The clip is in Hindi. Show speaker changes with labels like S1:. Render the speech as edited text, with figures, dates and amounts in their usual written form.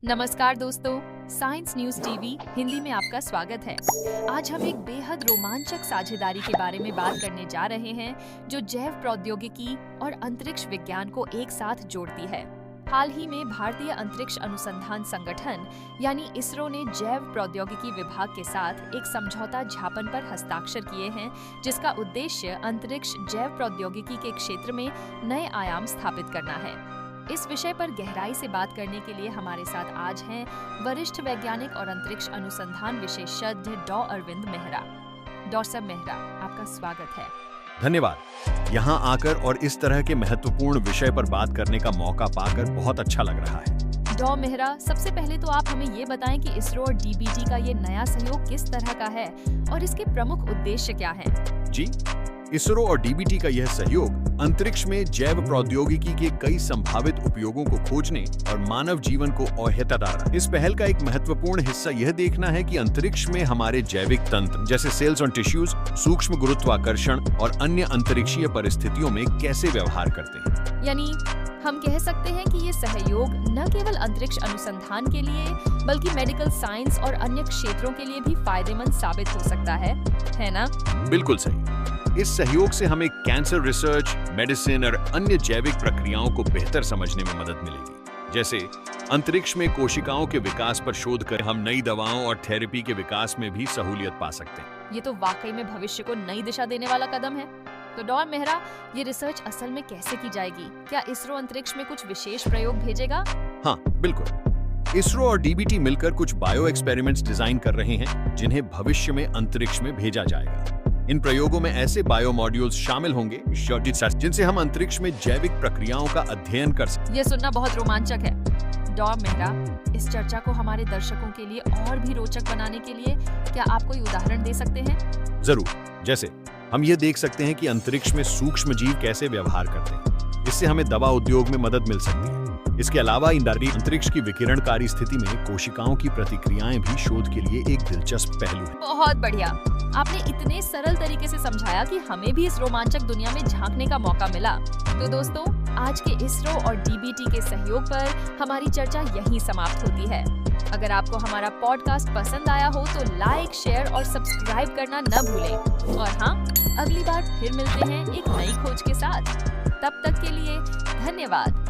S1: नमस्कार दोस्तों, साइंस न्यूज टीवी हिंदी में आपका स्वागत है। आज हम एक बेहद रोमांचक साझेदारी के बारे में बात करने जा रहे हैं जो जैव प्रौद्योगिकी और अंतरिक्ष विज्ञान को एक साथ जोड़ती है। हाल ही में भारतीय अंतरिक्ष अनुसंधान संगठन यानी इसरो ने जैव प्रौद्योगिकी विभाग के साथ एक समझौता ज्ञापन पर हस्ताक्षर किए हैं, जिसका उद्देश्य अंतरिक्ष जैव प्रौद्योगिकी के क्षेत्र में नए आयाम स्थापित करना है। इस विषय पर गहराई से बात करने के लिए हमारे साथ आज हैं वरिष्ठ वैज्ञानिक और अंतरिक्ष अनुसंधान विशेषज्ञ डॉ अरविंद मेहरा। डॉ मेहरा, आपका स्वागत है।
S2: धन्यवाद। यहाँ आकर और इस तरह के महत्वपूर्ण विषय पर बात करने का मौका पाकर बहुत अच्छा लग रहा है।
S1: डॉ मेहरा, सबसे पहले तो आप हमें ये बताएं कि इसरो और डीबीटी का ये नया सहयोग किस तरह का है और इसके प्रमुख उद्देश्य क्या हैं?
S2: जी, इसरो और डीबीटी का यह सहयोग अंतरिक्ष में जैव प्रौद्योगिकी के कई संभावित उपयोगों को खोजने और मानव जीवन को औहता रहा है। इस पहल का एक महत्वपूर्ण हिस्सा यह देखना है कि अंतरिक्ष में हमारे जैविक तंत्र जैसे सेल्स और टिश्यूज सूक्ष्म गुरुत्वाकर्षण और अन्य अंतरिक्षीय परिस्थितियों में कैसे व्यवहार करते हैं।
S1: यानी हम कह सकते हैं कि ये सहयोग न केवल अंतरिक्ष अनुसंधान के लिए बल्कि मेडिकल साइंस और अन्य क्षेत्रों के लिए भी फायदेमंद साबित हो सकता है ना?
S2: बिल्कुल सही। इस सहयोग से हमें कैंसर रिसर्च, मेडिसिन और अन्य जैविक प्रक्रियाओं को बेहतर समझने में मदद मिलेगी। जैसे अंतरिक्ष में कोशिकाओं के विकास पर शोध कर हम नई दवाओं और थेरेपी के विकास में भी सहूलियत पा सकते हैं।
S1: ये तो वाकई में भविष्य को नई दिशा देने वाला कदम है। तो डॉ मेहरा, ये रिसर्च असल में कैसे की जाएगी? क्या इसरो अंतरिक्ष में कुछ विशेष प्रयोग भेजेगा?
S2: हाँ, बिल्कुल। इसरो और डीबीटी मिलकर कुछ बायो एक्सपेरिमेंट्स डिजाइन कर रहे हैं जिन्हें भविष्य में अंतरिक्ष में भेजा जाएगा। इन प्रयोगों में ऐसे बायो मॉड्यूल्स शामिल होंगे जिनसे हम अंतरिक्ष में जैविक प्रक्रियाओं का अध्ययन कर सकते।
S1: ये सुनना बहुत रोमांचक है। डॉ मेहरा, इस चर्चा को हमारे दर्शकों के लिए और भी रोचक बनाने के लिए क्या आप कोई उदाहरण दे सकते हैं?
S2: जरूर। जैसे हम ये देख सकते हैं कि अंतरिक्ष में सूक्ष्म जीव कैसे व्यवहार करते हैं। इससे हमें दवा उद्योग में मदद मिल सकती है। इसके अलावा अंतरिक्ष की विकिरणकारी स्थिति में कोशिकाओं की प्रतिक्रियाएं भी शोध के लिए एक दिलचस्प पहलू है।
S1: बहुत बढ़िया। आपने इतने सरल तरीके से समझाया कि हमें भी इस रोमांचक दुनिया में झांकने का मौका मिला। तो दोस्तों, आज के इसरो और डीबीटी के सहयोग पर हमारी चर्चा यहीं समाप्त होती है। अगर आपको हमारा पॉडकास्ट पसंद आया हो तो लाइक, शेयर और सब्सक्राइब करना न भूलें। और हाँ, अगली बार फिर मिलते हैं एक नई खोज के साथ। तब तक के लिए धन्यवाद।